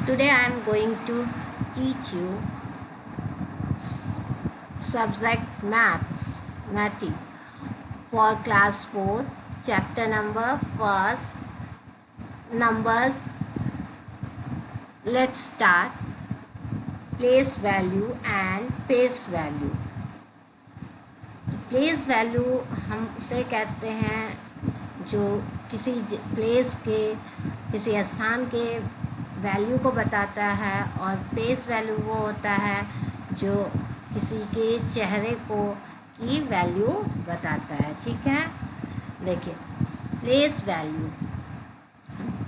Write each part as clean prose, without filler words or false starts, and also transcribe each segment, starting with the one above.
Today I am going to teach you subject mathematics for class 4, chapter number first, numbers. Let's start. Place value and face value. Place value हम उसे कहते हैं जो किसी place के किसी स्थान के वैल्यू को बताता है, और फेस वैल्यू वो होता है जो किसी के चेहरे को की वैल्यू बताता है। ठीक है, देखिए place value.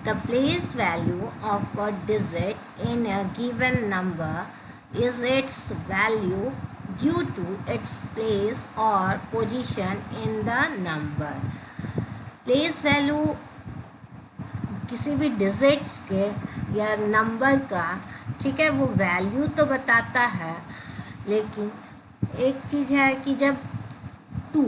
The place value of a digit in a given number is it's value due to its place or position in the number. Place value किसी भी डिजिट्स के या नंबर का, ठीक है, वो वैल्यू तो बताता है, लेकिन एक चीज़ है कि जब 2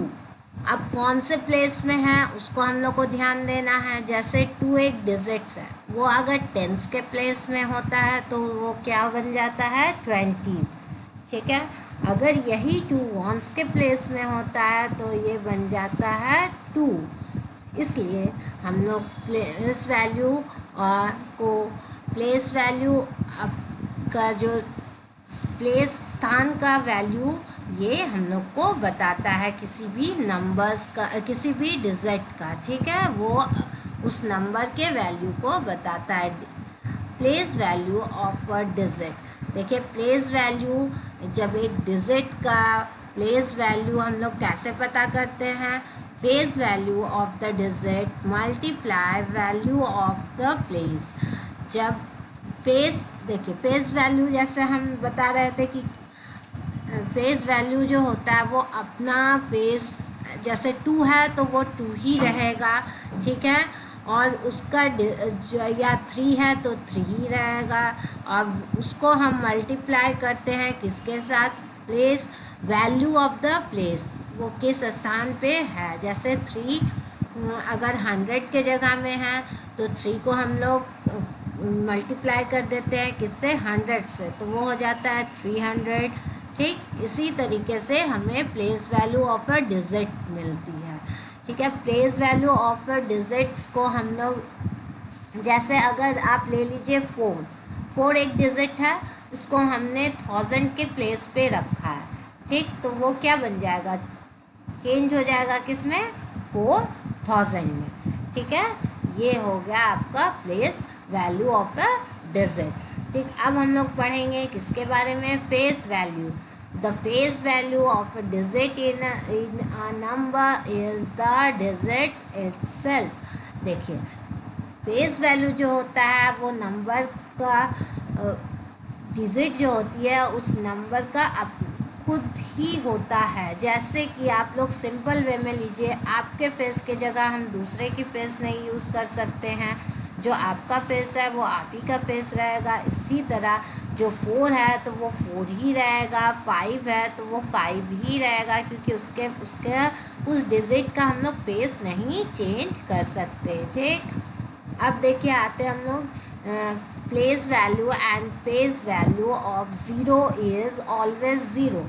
अब कौन से प्लेस में है उसको हम लोग को ध्यान देना है। जैसे 2 एक डिजिट्स है, वो अगर टेंस के प्लेस में होता है तो वो क्या बन जाता है, 20। ठीक है, अगर यही 2 वंस के प्लेस में होता है तो ये बन जाता है 2। इसलिए हम लोग प्लेस वैल्यू प्लेस वैल्यू का जो प्लेस स्थान का वैल्यू ये हम लोग को बताता है किसी भी नंबर्स का, किसी भी डिजिट का। ठीक है, वो उस नंबर के वैल्यू को बताता है। Place value of a digit. देखिए प्लेस वैल्यू, जब एक डिजिट का प्लेस वैल्यू हम लोग कैसे पता करते हैं, face value of the digit multiply value of the place. जब देखिए फेस वैल्यू, जैसे हम बता रहे थे कि फेस वैल्यू जो होता है वो अपना फेस, जैसे 2 है तो वो 2 ही रहेगा। ठीक है, और उसका या 3 है तो 3 ही रहेगा। अब उसको हम मल्टीप्लाई करते हैं किसके साथ, place value of the place, वो किस स्थान पे है। जैसे 3 अगर 100 के जगह में है तो 3 को हम लोग मल्टीप्लाई कर देते हैं किससे, 100 से, तो वो हो जाता है 300। ठीक, इसी तरीके से हमें place value of a digit मिलती है। ठीक है, प्लेस वैल्यू ऑफ डिजिट्स को हम लोग, जैसे अगर आप ले लीजिए 4 एक डिजिट है, इसको हमने 1000 के प्लेस पे रखा है। ठीक, तो वो क्या बन जाएगा, चेंज हो जाएगा किस में, 4000 में। ठीक है, ये हो गया आपका place value of a digit. ठीक, अब हम लोग पढ़ेंगे किसके बारे में, face value. The face value of a digit in a number is the digit itself. देखिए फेस वैल्यू जो होता है वो नंबर का, डिजिट जो होती है उस नंबर का खुद ही होता है। जैसे कि आप लोग सिंपल वे में लीजिए, आपके फेस के जगह हम दूसरे की फेस नहीं यूज़ कर सकते हैं। जो आपका फेस है वो आप ही का फेस रहेगा। इसी तरह जो 4 है तो वो 4 ही रहेगा, 5 है तो वो 5 ही रहेगा, क्योंकि उसके उस डिजिट का हम लोग फेस नहीं चेंज कर सकते। ठीक, अब देखिए आते हम लोग place value and face value of 0 is always 0।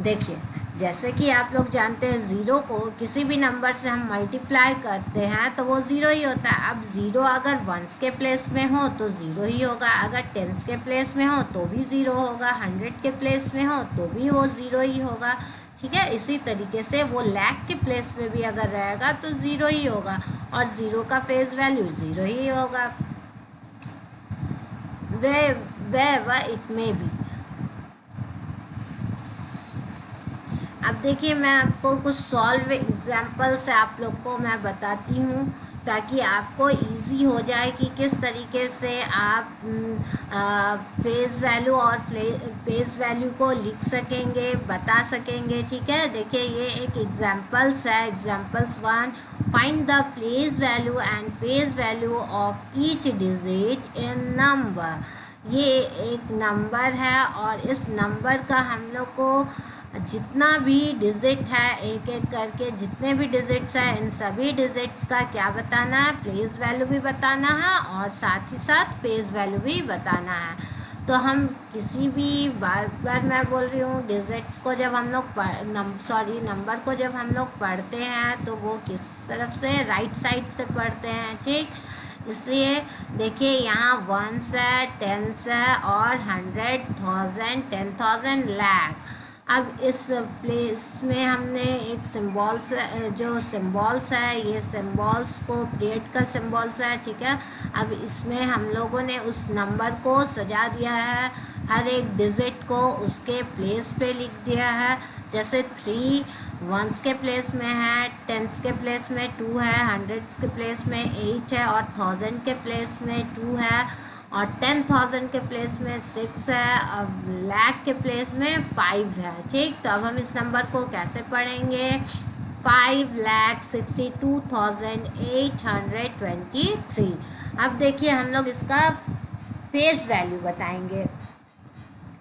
देखिए जैसे कि आप लोग जानते हैं 0 को किसी भी नंबर से हम मल्टीप्लाई करते हैं तो वो 0 ही होता है। अब 0 अगर 1s के प्लेस में हो तो 0 ही होगा, अगर 10s के प्लेस में हो तो भी 0 होगा, 100 के प्लेस में हो तो भी वो 0 ही होगा। ठीक है, इसी तरीके से वो लाख के प्लेस में भी अगर रहेगा तो 0 ही होगा, और 0 का फेस वैल्यू 0 ही होगा। वे इट में भी। अब देखिए मैं आपको कुछ सॉल्व एग्जाम्पल से आप लोग को मैं बताती हूँ, ताकि आपको इजी हो जाए कि किस तरीके से आप फेस वैल्यू और फेस वैल्यू को लिख सकेंगे, बता सकेंगे। ठीक है, देखिए ये एक एग्जाम्पल्स है। Examples 1, find the place value and face value of each digit in number. ये एक नंबर है और इस नंबर का हम लोग को जितना भी डिजिट है, एक एक करके जितने भी डिजिट्स हैं, इन सभी डिजिट्स का क्या बताना है, प्लेस वैल्यू भी बताना है और साथ ही साथ फेस वैल्यू भी बताना है। तो हम किसी भी, बार बार मैं बोल रही हूँ, डिजिट्स को जब हम लोग नंबर को जब हम लोग पढ़ते हैं तो वो किस तरफ से, राइट साइड से पढ़ते हैं, ठीक। इसलिए देखिए यहाँ वंस है, टेंस है और 100, 1000, 10,000, लाख। अब इस प्लेस में हमने एक सिम्बॉल्स, जो सिम्बॉल्स है, ये सिम्बॉल्स को पीरियड का सिम्बॉल्स है, ठीक है। अब इसमें हम लोगों ने उस नंबर को सजा दिया है, हर एक डिजिट को उसके प्लेस पे लिख दिया है। जैसे 3 वंस के प्लेस में है, टेंस के प्लेस में 2 है, हंड्रेड्स के प्लेस में 8 है और 1000 के प्लेस में 2 है और 10,000 के प्लेस में 6 है और लाख के प्लेस में 5 है, ठीक। तो अब हम इस नंबर को कैसे पढ़ेंगे, 5,62,823। अब देखिए हम लोग इसका फेस वैल्यू बताएंगे।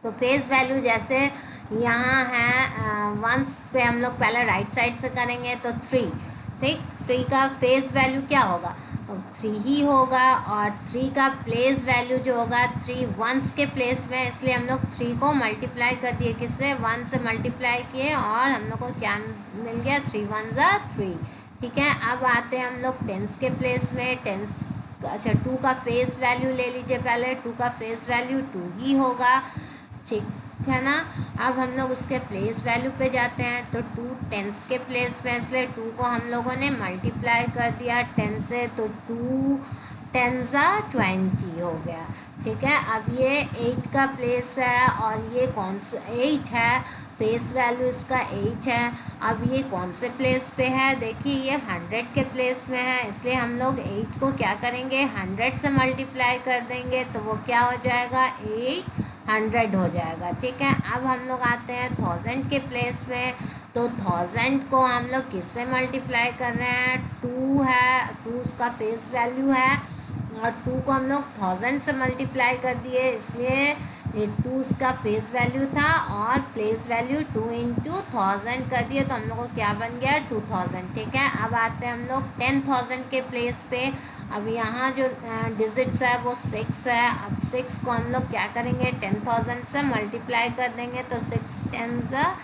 तो फेस वैल्यू जैसे यहाँ है, वंस पे हम लोग पहले राइट साइड से करेंगे तो 3, ठीक। 3 का फेस वैल्यू क्या होगा, 3 ही होगा। और 3 का प्लेस वैल्यू जो होगा, 3 वंस के प्लेस में, इसलिए हम लोग 3 को मल्टीप्लाई कर दिए, किससे, 1 से मल्टीप्लाई किए और हम लोग को क्या मिल गया, 3 1 ज़ा 3, ठीक है। अब आते हैं हम लोग टेंस के प्लेस में, टेंस, अच्छा 2 का फेस वैल्यू ले लीजिए पहले, 2 का फेस वैल्यू 2 ही होगा, ठीक है ना। अब हम लोग उसके प्लेस वैल्यू पे जाते हैं तो 2 टेंस के प्लेस पे, इसलिए 2 को हम लोगों ने मल्टीप्लाई कर दिया 10 से, तो 2 10 ज़ा 20 हो गया, ठीक है। अब ये 8 का प्लेस है और ये कौन सा 8 है, फेस वैल्यू इसका 8 है। अब ये कौन से प्लेस पे है, देखिए ये 100 के प्लेस में है, इसलिए हम लोग 8 को क्या करेंगे, 100 से मल्टीप्लाई कर देंगे तो वो क्या हो जाएगा, 800 हो जाएगा, ठीक है। अब हम लोग आते हैं 1000 के प्लेस में, तो 1000 को हम लोग किससे मल्टीप्लाई कर रहे हैं, 2 है, 2 उसका फेस वैल्यू है और 2 को हम लोग 1000 से मल्टीप्लाई कर दिए, इसलिए ये 2 उसका फेस वैल्यू था और प्लेस वैल्यू 2 इंटू 1000 कर दिए, तो हम लोग को क्या बन गया, 2000, ठीक है। अब आते हैं हम लोग 10,000 के प्लेस पे। अब यहाँ जो डिजिट्स है वो 6 है, अब 6 को हम लोग क्या करेंगे, 10,000 से मल्टीप्लाई कर देंगे, तो 6 10 ज़ा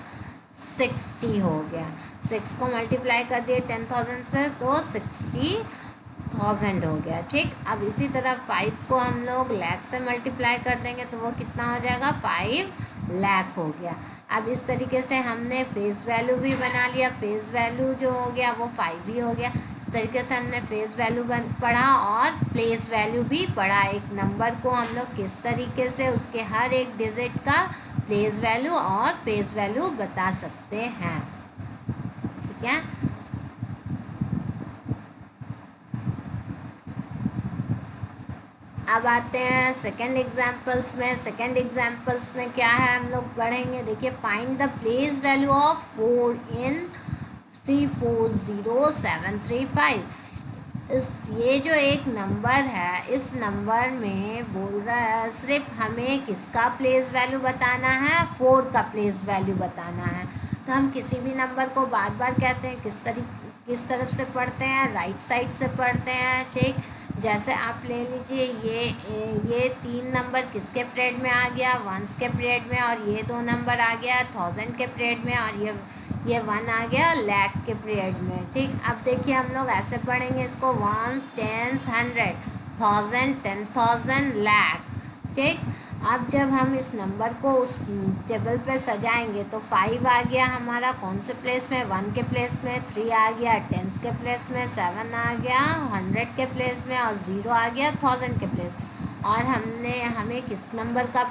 60 हो गया, 6 को मल्टीप्लाई कर दिए 10,000 से तो 60,000 हो गया, ठीक। अब इसी तरह 5 को हम लोग लाख से मल्टीप्लाई कर देंगे तो वो कितना हो जाएगा, 5 लाख हो गया। अब इस तरीके से हमने फेस वैल्यू भी बना लिया, फेस वैल्यू जो हो गया वो 5 ही हो गया। इस तरीके से हमने फेस वैल्यू पढ़ा और प्लेस वैल्यू भी पढ़ा। एक नंबर को हम लोग किस तरीके से उसके हर एक डिजिट का प्लेस वैल्यू और फेस वैल्यू बता सकते हैं, ठीक है। अब आते हैं सेकेंड एग्जाम्पल्स में। सेकेंड एग्जाम्पल्स में क्या है, हम लोग पढ़ेंगे, देखिए find the place value of 4 in 340735। ये जो एक नंबर है, इस नंबर में बोल रहा है सिर्फ हमें किसका प्लेस वैल्यू बताना है, 4 का प्लेस वैल्यू बताना है। तो हम किसी भी नंबर को बार बार कहते हैं किस तरफ से पढ़ते हैं, राइट साइड से पढ़ते हैं, ठीक। जैसे आप ले लीजिए ये 3 नंबर किसके पीरियड में आ गया, वंस के पीरियड में, और ये 2 नंबर आ गया 1000 के पीरियड में, और ये 1 आ गया लाख के पीरियड में, ठीक। अब देखिए हम लोग ऐसे पढ़ेंगे इसको, वंस, टेंस, 100, 1000, 10,000, लाख, ठीक। अब जब हम इस नंबर को उस टेबल पे सजाएंगे तो 5 आ गया हमारा कौन से प्लेस में, 1 के प्लेस में, 3 आ गया टेंस के प्लेस में, 7 आ गया 100 के प्लेस में और 0 आ गया 1000 के प्लेस में। और हमें किस नंबर का,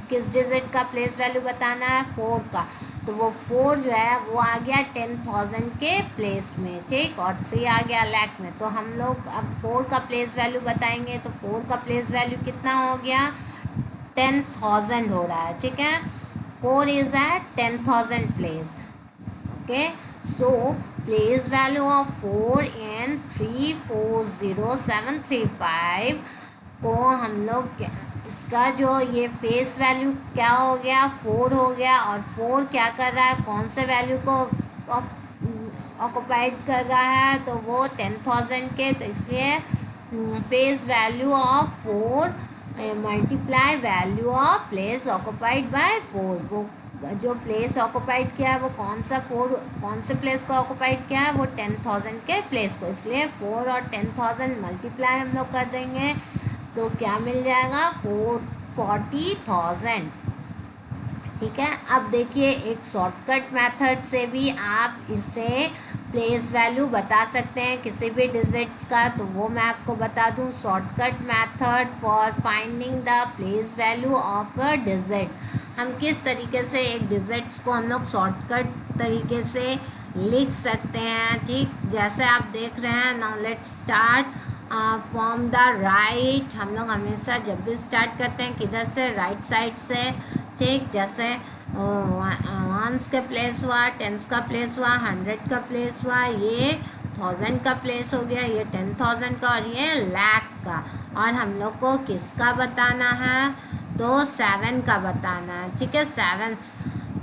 किस डिजिट का प्लेस वैल्यू बताना है, 4 का, तो वो 4 जो है वो आ गया 10,000 के प्लेस में, ठीक। और 3 आ गया लाख में। तो हम लोग अब 4 का प्लेस वैल्यू बताएंगे, तो 4 का प्लेस वैल्यू कितना हो गया, 10,000 हो रहा है, ठीक है। 4 is at 10,000 place, okay. So place value of 4 in 340735 को हम लोग इसका जो ये फेस वैल्यू क्या हो गया, 4 हो गया, और 4 क्या कर रहा है, कौन से वैल्यू को ऑक्युपाइड कर रहा है, तो वो 10,000 के, तो इसलिए face value of 4 multiply value of place occupied by 4। वो जो प्लेस ऑक्युपाइड किया है वो कौन से प्लेस को ऑक्युपाइड किया है, वो 10,000 के प्लेस को, इसलिए 4 और 10,000 मल्टीप्लाई हम लोग कर देंगे तो क्या मिल जाएगा, 40,000। ठीक है, अब देखिए एक शॉर्टकट मेथड से भी आप इसे प्लेस वैल्यू बता सकते हैं किसी भी डिजिट्स का, तो वो मैं आपको बता दूं। Shortcut method for finding the place value of a digit, हम किस तरीके से एक डिजिट्स को हम लोग शॉर्टकट तरीके से लिख सकते हैं। ठीक, जैसे आप देख रहे हैं, now let's start from the right. हम लोग हमेशा जब भी स्टार्ट करते हैं किधर से, राइट साइड से। ठीक, जैसे वंस का प्लेस हुआ, टेंस का प्लेस हुआ, 100 का प्लेस हुआ, ये 1000 का प्लेस हो गया, ये 10,000 का, और ये लाख का। और हम लोग को किसका बताना है, तो 7 का बताना है। ठीक है, सेवन्स,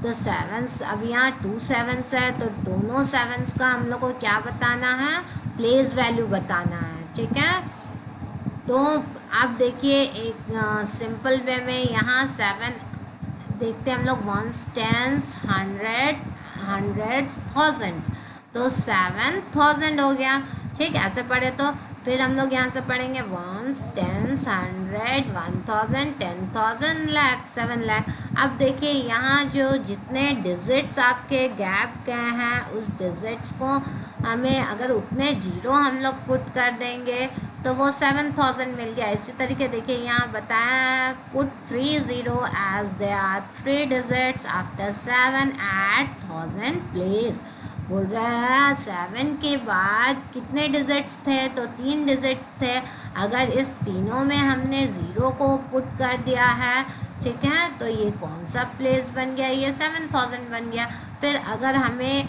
तो सेवन्स अब यहाँ 2 7s है, तो दोनों 7s का हम लोग को क्या बताना है, प्लेस वैल्यू बताना है। ठीक है, तो आप देखिए एक सिंपल वे में यहाँ 7 देखते हैं हम लोग, वंस, टेंस, 100, हंड्रेड्स, थाउजेंड्स, तो 7,000 हो गया। ठीक, ऐसे पढ़े तो फिर हम लोग यहाँ से पढ़ेंगे वंस, टेंस, 100, 1,000, 10,000, लाख, 7 लाख। अब देखिए यहाँ जो जितने डिजिट्स आपके गैप के हैं उस डिजिट्स को हमें अगर उतने जीरो हम लोग पुट कर देंगे तो वो 7,000 मिल गया। इसी तरीके देखिए यहाँ बताया है, put 3 0 as they are 3 digits after 7 at 1000 place. बोल रहा है 7 के बाद कितने डिजिट्स थे, तो 3 डिजिट्स थे। अगर इस तीनों में हमने ज़ीरो को पुट कर दिया है, ठीक है, तो ये कौन सा प्लेस बन गया, ये 7,000 बन गया। फिर अगर हमें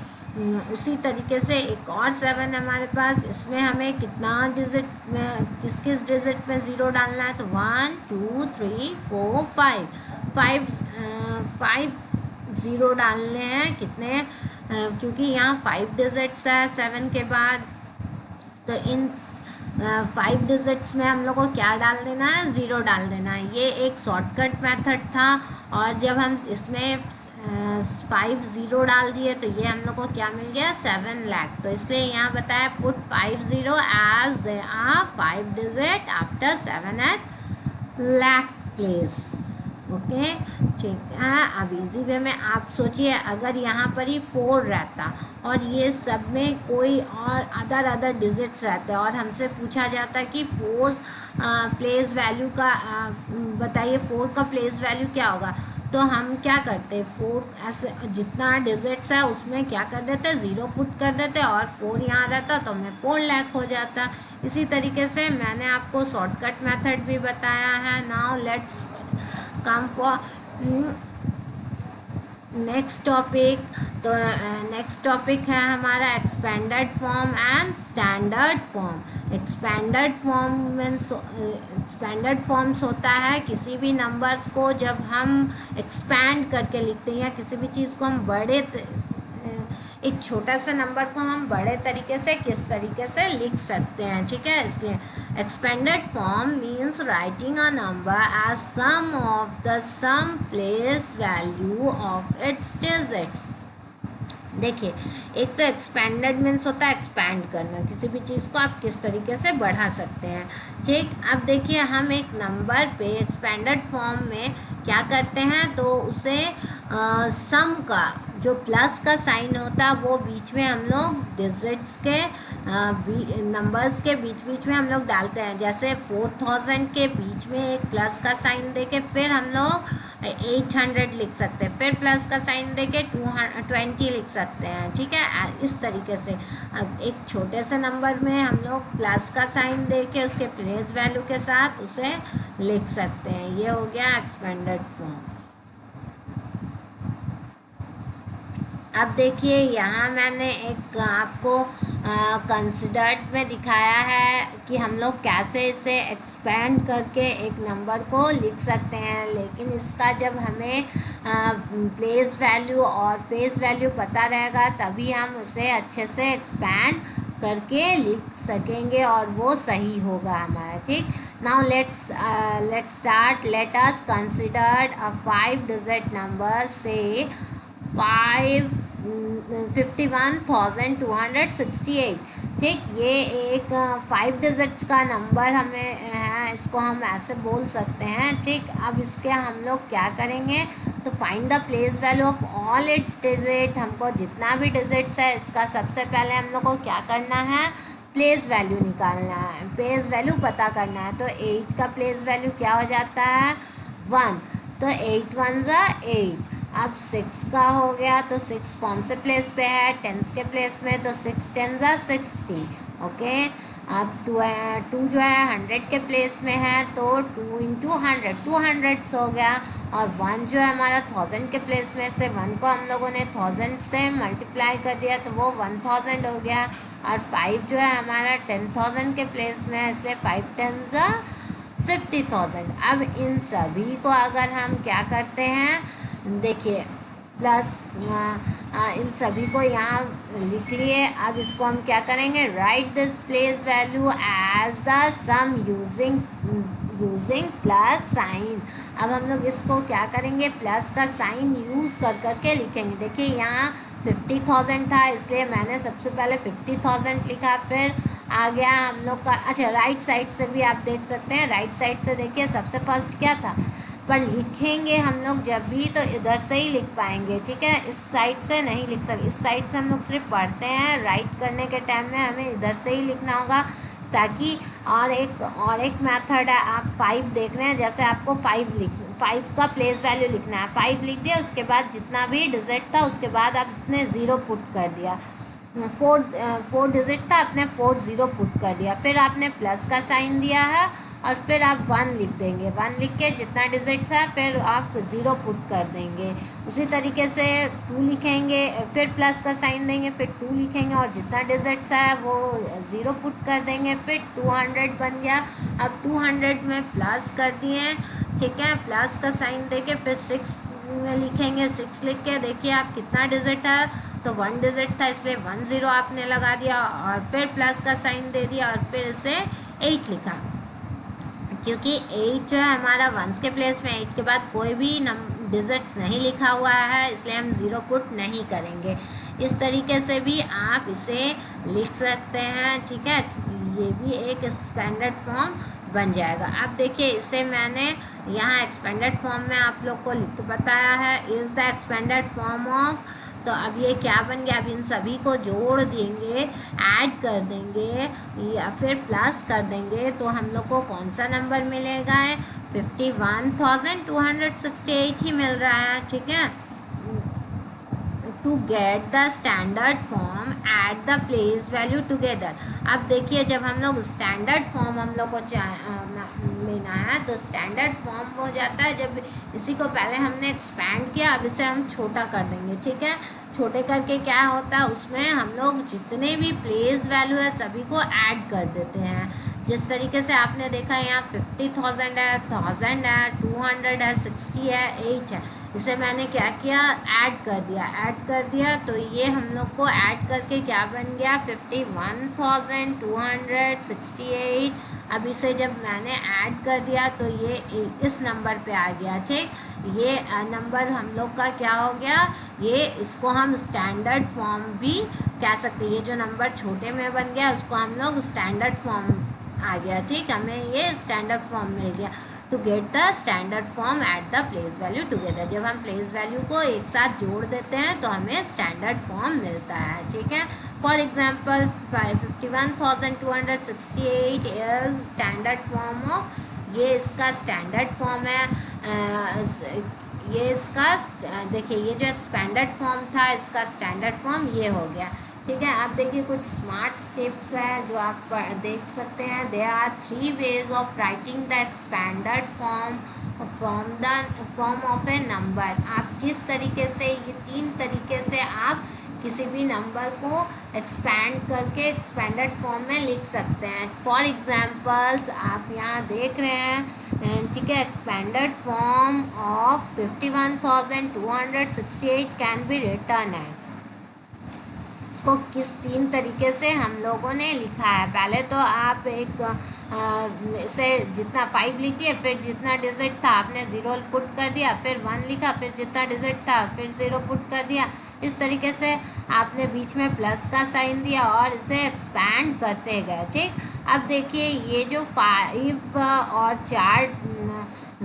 उसी तरीके से एक और 7 हमारे पास, इसमें हमें कितना डिजिट में, किस किस डिजिट में ज़ीरो डालना है, तो 1 2 3 4 5 5 ज़ीरो डालने हैं। कितने, क्योंकि यहाँ 5 डिजिट्स है 7 के बाद, तो इन 5 डिजिट्स में हम लोग को क्या डाल देना है, ज़ीरो डाल देना है। ये एक शॉर्टकट मेथड था, और जब हम इसमें 5 ज़ीरो डाल दिए तो ये हम लोग को क्या मिल गया, 7 लाख। तो इसलिए यहाँ बताया put 5 0 as they are 5 digit after 7 at lakh place. Okay, ठीक है। अब इजी वे में आप सोचिए अगर यहाँ पर ही 4 रहता और ये सब में कोई और अदर डिजिट्स रहते और हमसे पूछा जाता कि 4 प्लेस वैल्यू का बताइए, 4 का प्लेस वैल्यू क्या होगा, तो हम क्या करते, 4 ऐसे जितना डिजिट्स है उसमें क्या कर देते, ज़ीरो पुट कर देते, और 4 यहाँ रहता तो हमें 4 लाख हो जाता। इसी तरीके से मैंने आपको शॉर्टकट मेथड भी बताया है। Now let's come for next topic. तो नेक्स्ट टॉपिक है हमारा expanded form and standard form. Expanded forms होता है किसी भी नंबर्स को जब हम एक्सपैंड करके लिखते हैं, या किसी भी चीज़ को हम एक छोटा सा नंबर को हम बड़े तरीके से किस तरीके से लिख सकते हैं। ठीक है, इसलिए expanded form means writing a number as sum of the sum place value of its digits. देखिए, एक तो एक्सपेंडेड मीन्स होता है एक्सपैंड करना, किसी भी चीज़ को आप किस तरीके से बढ़ा सकते हैं। ठीक, अब देखिए हम एक नंबर पे एक्सपेंडेड फॉर्म में क्या करते हैं, तो उसे सम का जो प्लस का साइन होता है वो बीच में हम लोग डिजिट्स के नंबर्स के बीच में हम लोग डालते हैं। जैसे 4,000 के बीच में एक प्लस का साइन देके फिर हम लोग 800 लिख सकते हैं, फिर प्लस का साइन देके 220 लिख सकते हैं। ठीक है, इस तरीके से अब एक छोटे से नंबर में हम लोग प्लस का साइन देके उसके प्लेस वैल्यू के साथ उसे लिख सकते हैं। ये हो गया एक्सपेंडेड फॉर्म। अब देखिए यहाँ मैंने एक आपको कंसिडर्ड में दिखाया है कि हम लोग कैसे इसे एक्सपेंड करके एक नंबर को लिख सकते हैं, लेकिन इसका जब हमें प्लेस वैल्यू और फेस वैल्यू पता रहेगा तभी हम उसे अच्छे से एक्सपेंड करके लिख सकेंगे और वो सही होगा हमारा। ठीक, now let's start. Let us consider a 5 digit number से 51,268। ठीक, ये एक 5 डिजिट्स का नंबर हमें है, इसको हम ऐसे बोल सकते हैं। ठीक, अब इसके हम लोग क्या करेंगे, तो find the place value of all it's digit. हमको जितना भी डिजिट्स है इसका सबसे पहले हम लोग को क्या करना है, प्लेस वैल्यू निकालना है, प्लेस वैल्यू पता करना है। तो 8 का प्लेस वैल्यू क्या हो जाता है, 1। तो 8 1 ज़ा 8। अब 6 का हो गया, तो 6 कौन से प्लेस पे है, टेंस के प्लेस में, तो 6 10 ज़ा 60। ओके, अब 2 जो है 100 के प्लेस में है, तो 2 इंटू 100 200 हो गया। और 1 जो है हमारा 1000 के प्लेस में, इसलिए 1 को हम लोगों ने 1000 से मल्टीप्लाई कर दिया तो वो 1000 हो गया। और 5 जो है हमारा 10,000 के प्लेस में है, इसलिए 5 10 ज़ा 50,000। अब इन सभी को अगर हम क्या करते हैं, देखिए प्लस इन सभी को यहाँ लिख लिए। अब इसको हम क्या करेंगे, write this place value as the sum using plus sign. अब हम लोग इसको क्या करेंगे, प्लस का साइन यूज़ कर करके लिखेंगे। देखिए यहाँ 50,000 था, इसलिए मैंने सबसे पहले 50,000 लिखा, फिर आ गया हम लोग का। अच्छा, राइट साइड से भी आप देख सकते हैं, राइट साइड से देखिए सबसे फर्स्ट क्या था, पर लिखेंगे हम लोग जब भी तो इधर से ही लिख पाएंगे। ठीक है, इस साइड से नहीं लिख सकते, इस साइड से हम लोग सिर्फ पढ़ते हैं, राइट करने के टाइम में हमें इधर से ही लिखना होगा ताकि। और एक मेथड है, आप 5 देख रहे हैं, जैसे आपको 5 का प्लेस वैल्यू लिखना है, 5 लिख दिया, उसके बाद जितना भी डिजिट था उसके बाद आप इसने 0 पुट कर दिया। 4 डिजिट था, आपने 4 0 पुट कर दिया, फिर आपने प्लस का साइन दिया है और फिर आप 1 लिख देंगे। 1 लिख के जितना डिजिट्स है फिर आप 0 पुट कर देंगे। उसी तरीके से 2 लिखेंगे, फिर प्लस का साइन देंगे, फिर 2 लिखेंगे और जितना डिजिट्स है वो 0 पुट कर देंगे, फिर 200 बन गया। अब 200 में प्लस कर दिए, ठीक है, प्लस का साइन दे के फिर 6 में लिखेंगे। 6 लिख के देखिए आप कितना डिजिट है, तो 1 डिजिट था, इसलिए 1 0 आपने लगा दिया और फिर प्लस का साइन दे दिया और फिर इसे 8 लिखा। क्योंकि 8 जो है हमारा 1s के प्लेस में 8 के बाद कोई भी डिजिट्स नहीं लिखा हुआ है, इसलिए हम 0 पुट नहीं करेंगे। इस तरीके से भी आप इसे लिख सकते हैं। ठीक है, ये भी एक एक्सपेंडेड फॉर्म बन जाएगा। अब देखिए इसे मैंने यहाँ एक्सपेंडेड फॉर्म में आप लोग को लिख के बताया है, is the expanded form of. तो अब ये क्या बन गया, अब इन सभी को जोड़ देंगे, ऐड कर देंगे या फिर प्लस कर देंगे तो हम लोग को कौन सा नंबर मिलेगा, 51,268 ही मिल रहा है। ठीक है, to get the standard form at the place value together. अब देखिए जब हम लोग स्टैंडर्ड फॉर्म हम लोग को लेना है तो स्टैंडर्ड फॉर्म हो जाता है जब इसी को पहले हमने एक्सपैंड किया, अब इसे हम छोटा कर देंगे। ठीक है, छोटे करके क्या होता है, उसमें हम लोग जितने भी प्लेस वैल्यू है सभी को ऐड कर देते हैं। जिस तरीके से आपने देखा यहाँ 50,000 है, 1000 है, 200 है, 60 है, 8 है, इसे मैंने क्या किया, ऐड कर दिया। तो ये हम लोग को ऐड करके क्या बन गया, 51,268। अब इसे जब मैंने ऐड कर दिया तो ये इस नंबर पे आ गया। ठीक, ये नंबर हम लोग का क्या हो गया, ये इसको हम स्टैंडर्ड फॉर्म भी कह सकते हैं। ये जो नंबर छोटे में बन गया उसको हम लोग स्टैंडर्ड फॉर्म आ गया। ठीक, हमें ये स्टैंडर्ड फॉर्म मिल गया। To get the standard form at the place value together, जब हम प्लेस वैल्यू को एक साथ जोड़ देते हैं तो हमें स्टैंडर्ड फॉर्म मिलता है। ठीक है, for example 51,268 is standard form of, ये इसका स्टैंडर्ड फॉर्म है। ये इसका देखिए ये जो एक्सपेंडेड फॉर्म था इसका स्टैंडर्ड फॉर्म ये हो गया। ठीक है, आप देखिए कुछ स्मार्ट स्टेप्स है जो आप देख सकते हैं। There are 3 ways of writing the expanded form of a number. आप किस तरीके से, ये 3 तरीके से आप किसी भी नंबर को एक्सपैंड करके एक्सपेंडेड फॉर्म में लिख सकते हैं। फॉर एग्जांपल्स आप यहाँ देख रहे हैं, ठीक है, expanded form of 51,268 can be written as. इसको किस 3 तरीके से हम लोगों ने लिखा है। पहले तो आप एक से जितना 5 लिख दिए, फिर जितना डिजिट था आपने 0 पुट कर दिया, फिर 1 लिखा, फिर जितना डिजिट था फिर 0 पुट कर दिया। इस तरीके से आपने बीच में प्लस का साइन दिया और इसे एक्सपैंड करते गए। ठीक, अब देखिए ये जो 5 और 4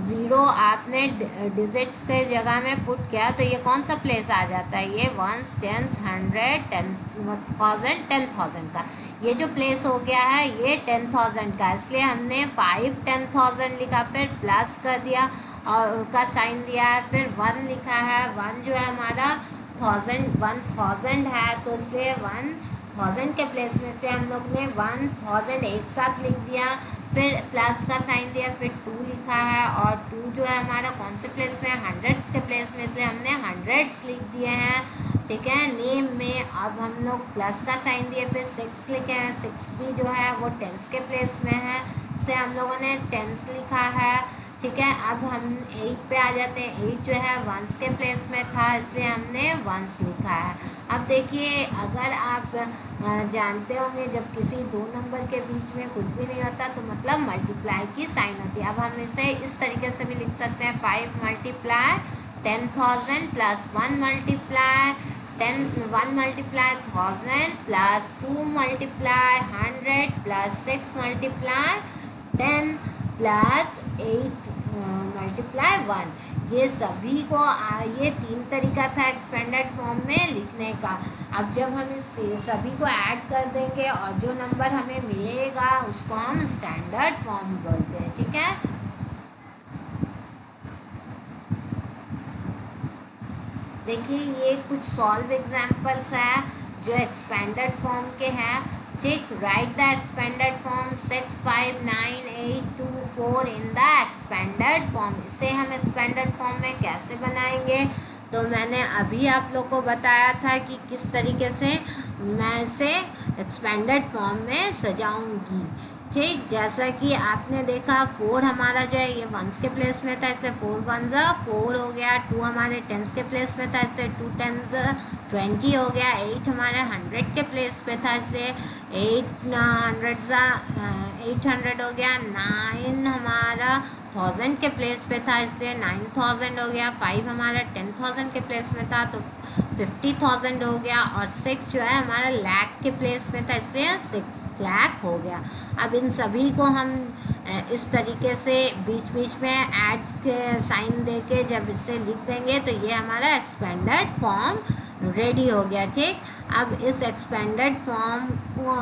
0 आपने डिजिट्स के जगह में पुट किया तो ये कौन सा प्लेस आ जाता है, ये 1s 10s 100 10,000 10,000 का ये जो प्लेस हो गया है ये 10,000 का, इसलिए हमने 5 10,000 लिखा, फिर प्लस कर दिया और का साइन दिया है, फिर 1 लिखा है। 1 जो है हमारा 1000 है तो इसलिए 1000 के प्लेस में से हम लोग ने 1000 एक साथ लिख दिया, फिर प्लस का साइन दिया, फिर 2 लिखा है और 2 जो है हमारा कौन से प्लेस में, हंड्रेड्स के प्लेस में, इसलिए हमने हंड्रेड्स लिख दिए हैं। ठीक है, नेम में अब हम लोग प्लस का साइन दिए, फिर 6 लिखे हैं। 6 भी जो है वो टेंस के प्लेस में है, इसलिए हम लोगों ने टेंस लिखा है। ठीक है, अब हम 8 पे आ जाते हैं। 8 जो है 1s के प्लेस में था, इसलिए हमने 1s लिखा है। अब देखिए अगर आप जानते होंगे जब किसी 2 नंबर के बीच में कुछ भी नहीं होता तो मतलब मल्टीप्लाई की साइन होती है। अब हम इसे इस तरीके से भी लिख सकते हैं, 5 multiply 10,000 plus 1 multiply 1000 plus 2 multiply 100 plus 6 multiply 10 plus 8 multiply 1। ये सभी को ये 3 तरीका था एक्सपेंडेड फॉर्म में लिखने का। अब जब हम इस सभी को ऐड कर देंगे और जो नंबर हमें मिलेगा उसको हम स्टैंडर्ड फॉर्म बोलते हैं। ठीक है, देखिए ये कुछ सॉल्व एग्जांपल्स है जो एक्सपेंडेड फॉर्म के हैं। ठीक, right the expanded form 65982 in the expanded form. इसे हम एक्सपेंडेड फॉर्म में कैसे बनाएंगे तो मैंने अभी आप लोग को बताया था कि किस तरीके से मैं इसे एक्सपेंडेड फॉर्म में सजाऊंगी। ठीक, जैसा कि आपने देखा 4 हमारा जो है ये 1s के प्लेस में था, इसलिए 4 1s 4 हो गया। 2 हमारे 10s के प्लेस में था, इसलिए 2 10s 20 हो गया। 8 हमारे 100 के प्लेस पे था, इसलिए 800 हो गया। 9 हमारा 1000 के प्लेस पे था, इसलिए 9000 हो गया। 5 हमारा 10,000 के प्लेस में था तो 50,000 हो गया। और 6 जो है हमारा लाख के प्लेस में था, इसलिए 6 लाख हो गया। अब इन सभी को हम इस तरीके से बीच बीच में ऐड के साइन दे के जब इसे लिख देंगे तो ये हमारा एक्सपेंडेड फॉर्म रेडी हो गया। ठीक, अब इस एक्सपेंडेड फॉर्म को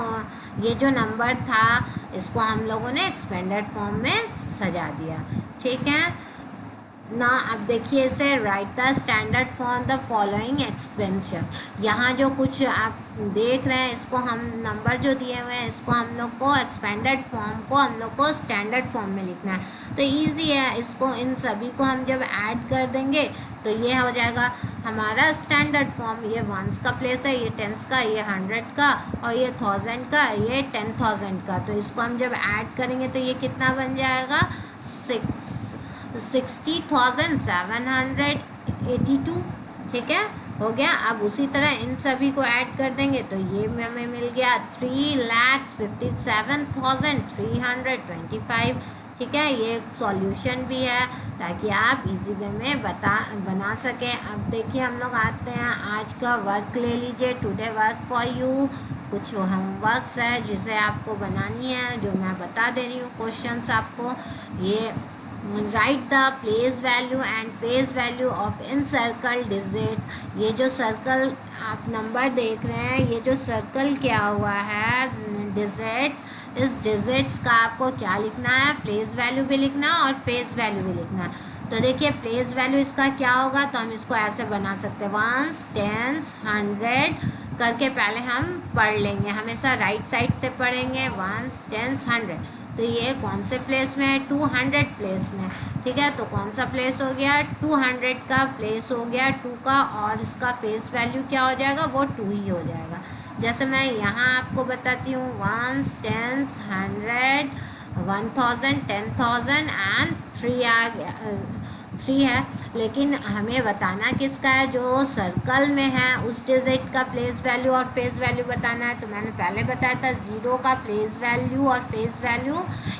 ये जो नंबर था इसको हम लोगों ने एक्सपेंडेड फॉर्म में सजा दिया। ठीक है ना, अब देखिए इसे right the standard for the following expansion. यहाँ जो कुछ आप देख रहे हैं इसको हम नंबर जो दिए हुए हैं इसको हम लोग को एक्सपेंडेड फॉर्म को हम लोग को स्टैंडर्ड फॉर्म में लिखना है। तो इजी है, इसको इन सभी को हम जब ऐड कर देंगे तो ये हो जाएगा हमारा स्टैंडर्ड फॉर्म। ये 1s का प्लेस है, ये 10s का, ये 100 का और ये 1000 का, ये 10,000 का। तो इसको हम जब ऐड करेंगे तो ये कितना बन जाएगा 60,782। ठीक है, हो गया। अब उसी तरह इन सभी को ऐड कर देंगे तो ये हमें मिल गया 3,57,325। ठीक है, ये सॉल्यूशन भी है ताकि आप इजी वे में बना सकें। अब देखिए हम लोग आते हैं, आज का वर्क ले लीजिए, टुडे वर्क फॉर यू। कुछ होमवर्क्स है जिसे आपको बनानी है, जो मैं बता दे रही हूँ क्वेश्चंस आपको। ये right the place value and face value of encircle digits. ये जो सर्कल आप नंबर देख रहे हैं, ये जो सर्कल किया हुआ है डिजिट्स, इस डिजिट्स का आपको क्या लिखना है, प्लेस वैल्यू भी लिखना है और फेस वैल्यू भी लिखना है। तो देखिए प्लेस वैल्यू इसका क्या होगा, तो हम इसको ऐसे बना सकते हैं 1s 10s 100 करके पहले हम पढ़ लेंगे, हमेशा राइट साइड से पढ़ेंगे 1s 10s 100। तो ये कौन से प्लेस में है, 200 प्लेस में, ठीक है। तो कौन सा प्लेस हो गया, 200 का प्लेस हो गया 2 का, और इसका फेस वैल्यू क्या हो जाएगा, वो 2 ही हो जाएगा। जैसे मैं यहाँ आपको बताती हूँ, 1s 10s 100 1000 10,000 एंड 3 आ गया, 3 है, लेकिन हमें बताना किसका है, जो सर्कल में है उस डिजिट का प्लेस वैल्यू और फेस वैल्यू बताना है। तो मैंने पहले बताया था 0 का प्लेस वैल्यू और फेस वैल्यू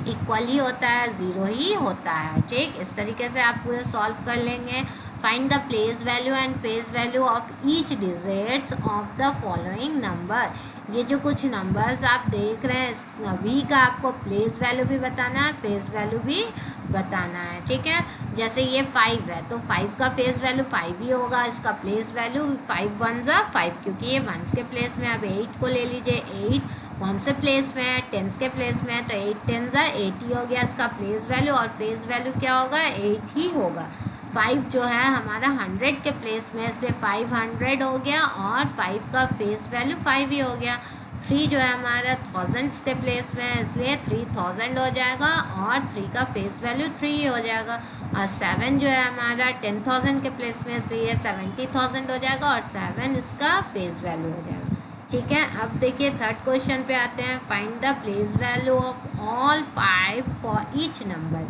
इक्वल ही होता है, 0 ही होता है, ठीक। इस तरीके से आप पूरे सॉल्व कर लेंगे। Find the place value and face value of each digits of the following number. ये जो कुछ नंबर्स आप देख रहे हैं सभी का आपको प्लेस वैल्यू भी बताना है, फेस वैल्यू भी बताना है, ठीक है। जैसे ये 5 है तो 5 का फेस वैल्यू 5 ही होगा, इसका प्लेस वैल्यू 5 1 ज़ा 5, क्योंकि ये 1s के प्लेस में। अब 8 को ले लीजिए, 8 कौन से प्लेस में है, 10s के प्लेस में है, तो 8 10 ज़ा 8 ही हो गया इसका प्लेस वैल्यू, और फेस वैल्यू क्या होगा, 8 ही होगा। 5 जो है हमारा 100 के प्लेस में, इसलिए 500 हो गया, और 5 का फेस वैल्यू 5 ही हो गया। 3 जो है हमारा थाउजेंड्स के प्लेस में है, इसलिए 3000 हो जाएगा, और 3 का फेस वैल्यू 3 ही हो जाएगा। और 7 जो है हमारा 10,000 के प्लेस में, इसलिए 70,000 हो जाएगा, और 7 इसका फेस वैल्यू हो जाएगा, ठीक है। अब देखिए थर्ड क्वेश्चन पे आते हैं। Find the place value of all 5 for each number.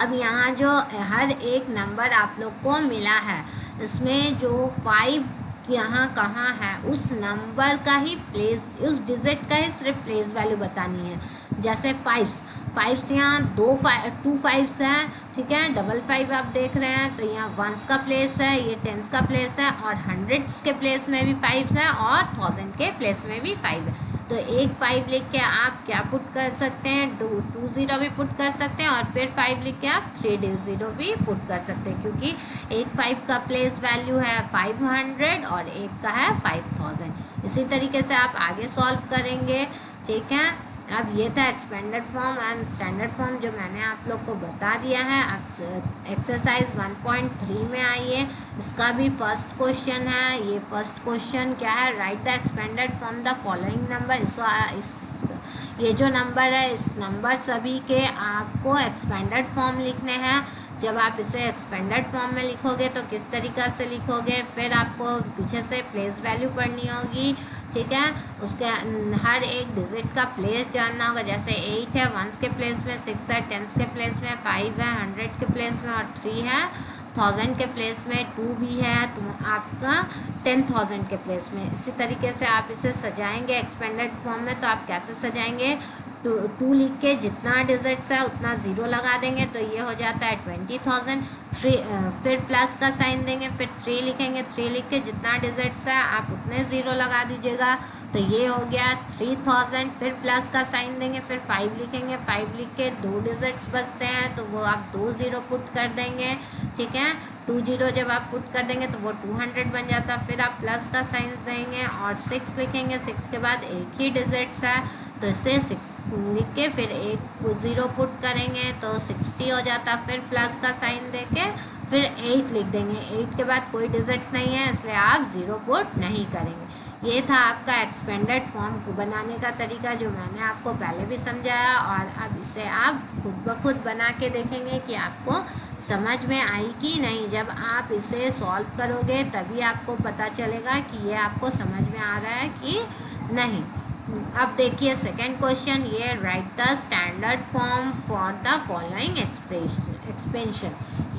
अब यहाँ जो हर एक नंबर आप लोग को मिला है, इसमें जो 5 यहाँ कहाँ है, उस नंबर का ही प्लेस, उस डिजिट का ही सिर्फ प्लेस वैल्यू बतानी है। जैसे 5 यहाँ 2 5s हैं, ठीक है, 5 आप देख रहे हैं, तो यहाँ 1s का प्लेस है, ये 10s का प्लेस है, और 100s के प्लेस में भी 5 है, और 1000 के प्लेस में भी 5 है। तो एक 5 लिख के आप क्या पुट कर सकते हैं, 2 0 भी पुट कर सकते हैं, और फिर 5 लिख के आप 3 0 भी पुट कर सकते हैं, क्योंकि एक 5 का प्लेस वैल्यू है 500 और एक का है 5000। इसी तरीके से आप आगे सॉल्व करेंगे, ठीक है। अब ये था expanded form and standard form जो मैंने आप लोग को बता दिया है। अब एक्सरसाइज 1.3 में आइए, इसका भी फर्स्ट क्वेश्चन है। ये फर्स्ट क्वेश्चन क्या है, right the expanded form the following number. ये जो नंबर है, इस नंबर सभी के आपको एक्सपेंडेड फॉर्म लिखने हैं। जब आप इसे एक्सपेंडेड फॉर्म में लिखोगे तो किस तरीक़ा से लिखोगे, फिर आपको पीछे से प्लेस वैल्यू पढ़नी होगी, ठीक है। उसके हर एक डिजिट का प्लेस जानना होगा। जैसे 8 है 1s के प्लेस में, 6 है 10s के प्लेस में, 5 है 100 के प्लेस में, और 3 है 1000 के प्लेस में, 2 भी है तो आपका 10,000 के प्लेस में। इसी तरीके से आप इसे सजाएंगे एक्सपेंडेड फॉर्म में। तो आप कैसे सजाएंगे, 2 लिख के जितना डिजिट्स है उतना 0 लगा देंगे, तो ये हो जाता है 20,000। फिर प्लस का साइन देंगे, फिर 3 लिखेंगे, 3 लिख के जितना डिजिट्स है आप उतने 0 लगा दीजिएगा, तो ये हो गया 3000। फिर प्लस का साइन देंगे, फिर 5 लिखेंगे, 5 लिख के 2 डिजिट्स बचते हैं तो वो आप 2 0 पुट कर देंगे, ठीक है। 2 0 जब आप पुट कर देंगे तो वो 200 बन जाता। फिर आप प्लस का साइन देंगे और 6 लिखेंगे, 6 के बाद एक ही डिजिट्स है तो इससे 6 लिख के फिर एक 0 पुट करेंगे तो 60 हो जाता। फिर प्लस का साइन दे के फिर 8 लिख देंगे, 8 के बाद कोई डिजिट नहीं है इसलिए आप 0 पुट नहीं करेंगे। ये था आपका एक्सपेंडेड फॉर्म बनाने का तरीका जो मैंने आपको पहले भी समझाया, और अब इसे आप खुद ब खुद बना के देखेंगे कि आपको समझ में आई कि नहीं। जब आप इसे सॉल्व करोगे तभी आपको पता चलेगा कि ये आपको समझ में आ रहा है कि नहीं। अब देखिए सेकंड क्वेश्चन, ये right the standard form for the following expansion.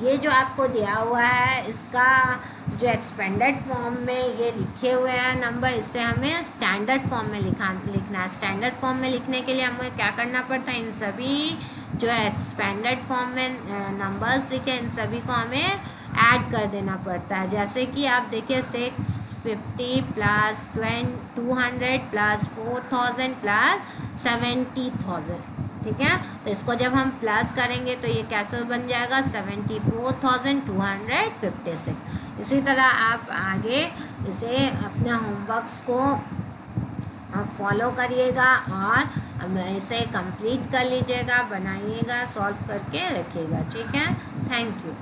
ये जो आपको दिया हुआ है इसका जो एक्सपेंडेड फॉर्म में ये लिखे हुए हैं नंबर, इससे हमें स्टैंडर्ड फॉर्म में लिखना है। स्टैंडर्ड फॉर्म में लिखने के लिए हमें क्या करना पड़ता है, इन सभी जो एक्सपेंडेड फॉर्म में नंबर्स लिखे इन सभी को हमें ऐड कर देना पड़ता है। जैसे कि आप देखिए 650 प्लस 200 प्लस 4000 प्लस 70,000, ठीक है। तो इसको जब हम प्लस करेंगे तो ये कैसे बन जाएगा, 74,256। इसी तरह आप आगे इसे अपने होमवर्क्स को फॉलो करिएगा और इसे कंप्लीट कर लीजिएगा, बनाइएगा, सॉल्व करके रखिएगा, ठीक है। Thank you.